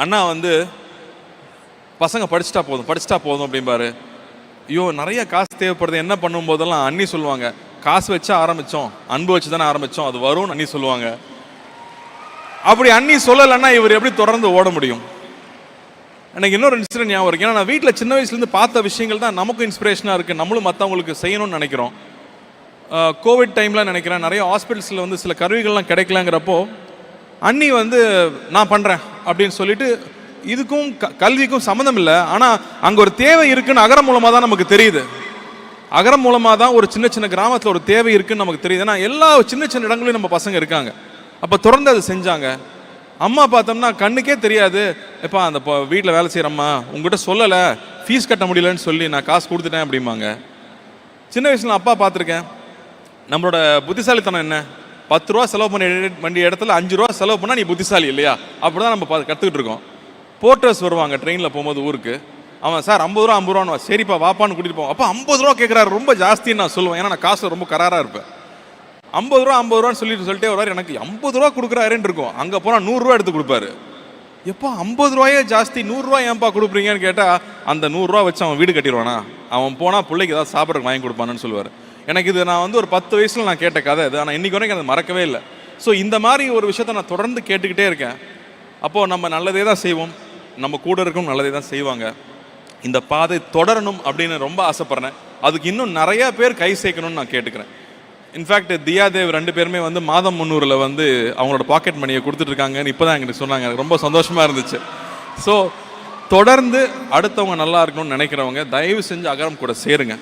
அண்ணா வந்து பசங்க படிச்சுட்டா போதும் அப்படிம்பாரு. ஐயோ நிறைய காசு தேவைப்படுது, என்ன பண்ணும் போதெல்லாம் அண்ணி சொல்லுவாங்க, காசு வச்சு ஆரம்பித்தோம், அன்பு வச்சு தானே ஆரம்பித்தோம், அது வரும்னு அண்ணி சொல்லுவாங்க. அப்படி அண்ணி சொல்லலைன்னா இவர் எப்படி தொடர்ந்து ஓட முடியும்? எனக்கு இன்னொரு இன்சிடென்ட் ஞாபகம் இருக்கு. ஏன்னா நான் வீட்டில் சின்ன வயசுலேருந்து பார்த்த விஷயங்கள் தான் நமக்கும் இன்ஸ்பிரேஷனாக இருக்குது, நம்மளும் மற்றவங்களுக்கு செய்யணும்னு நினைக்கிறோம். கோவிட் டைமில் நினைக்கிறேன் நிறைய ஹாஸ்பிட்டல்ஸில் வந்து சில கருவிகள்லாம் கிடைக்கலங்கிறப்போ அண்ணி வந்து நான் பண்ணுறேன் அப்படின்னு சொல்லிட்டு, இதுக்கும் கல்விக்கும் சம்மந்தம் இல்லை, ஆனால் அங்கே ஒரு தேவை இருக்குன்னு அகரம் மூலமாக தான் நமக்கு தெரியுது. அகரம் மூலமாக தான் ஒரு சின்ன சின்ன கிராமத்தில் ஒரு தேவை இருக்குன்னு நமக்கு தெரியுது. ஏன்னா எல்லா சின்ன சின்ன இடங்களையும் நம்ம பசங்க இருக்காங்க. அப்போ தொடர்ந்து அதை செஞ்சாங்க. அம்மா பார்த்தோம்னா கண்ணுக்கே தெரியாது, எப்பா அந்த வீட்டில் வேலை செய்கிறம்மா உங்ககிட்ட சொல்லலை, ஃபீஸ் கட்ட முடியலன்னு சொல்லி நான் காசு கொடுத்துட்டேன் அப்படிம்பாங்க. சின்ன வயசில் அப்பா பார்த்துருக்கேன். நம்மளோட புத்திசாலித்தனம் என்ன, 10 ரூபா செலவு பண்ண வேண்டிய இடத்துல 5 ரூபா செலவு பண்ணால் நீ புத்திசாலி இல்லையா, அப்படி தான் நம்ம கற்றுக்கிட்டு இருக்கோம். போர்ட்டர்ஸ் வருவாங்க ட்ரெயினில் போகும்போது ஊருக்கு, அவன் சார் 50 ரூபா சரிப்பா வாப்பான்னு கூட்டிகிட்டு போவோம். அப்போ 50 ரூபா கேட்குறாரு, ரொம்ப ஜாஸ்தின்னு நான் சொல்லுவேன், ஏன்னா நான் காசு ரொம்ப கராராக இருப்பேன். 50 ரூபான்னு சொல்லிட்டே வருவார். எனக்கு 50 ரூபா கொடுக்குறாருன்னு இருக்கும். அங்கே போனால் 100 ரூபா எடுத்து கொடுப்பாரு. எப்போ 50 ரூபாயே ஜாஸ்தி, 100 ரூபா ஏன்ப்பா கொடுக்குறீங்கன்னு கேட்டால், அந்த 100 ரூபா வச்சு அவன் வீடு கட்டிடுவானா, அவன் போனால் பிள்ளைக்கு ஏதாவது சாப்பிட்றதுக்கு வாங்கி கொடுப்பானுன்னு சொல்லுவார். எனக்கு இது நான் வந்து ஒரு 10 வயசில் நான் கேட்ட கதை இது, ஆனால் இன்றைக்கி வரைக்கும் அதை மறக்கவே இல்லை. ஸோ இந்த மாதிரி ஒரு விஷயத்த நான் தொடர்ந்து கேட்டுக்கிட்டே இருக்கேன். அப்போது நம்ம நல்லதே தான் செய்வோம், நம்ம கூட இருக்கவும் நல்லதே தான் செய்வாங்க. இந்த பாதை தொடரணும் அப்படின்னு ரொம்ப ஆசைப்பட்றேன். அதுக்கு இன்னும் நிறையா பேர் கை சேர்க்கணும்னு நான் கேட்டுக்கிறேன். இன்ஃபேக்ட் தியாதேவ் 2 பேருமே வந்து மாதம் 300 வந்து அவங்களோட பாக்கெட் மணியை கொடுத்துட்ருக்காங்கன்னு இப்போ தான் எங்களுக்கு சொன்னாங்க. எனக்கு ரொம்ப சந்தோஷமாக இருந்துச்சு. ஸோ தொடர்ந்து அடுத்தவங்க நல்லா இருக்கணும்னு நினைக்கிறவங்க தயவு செஞ்சு அகரம் கூட சேருங்க.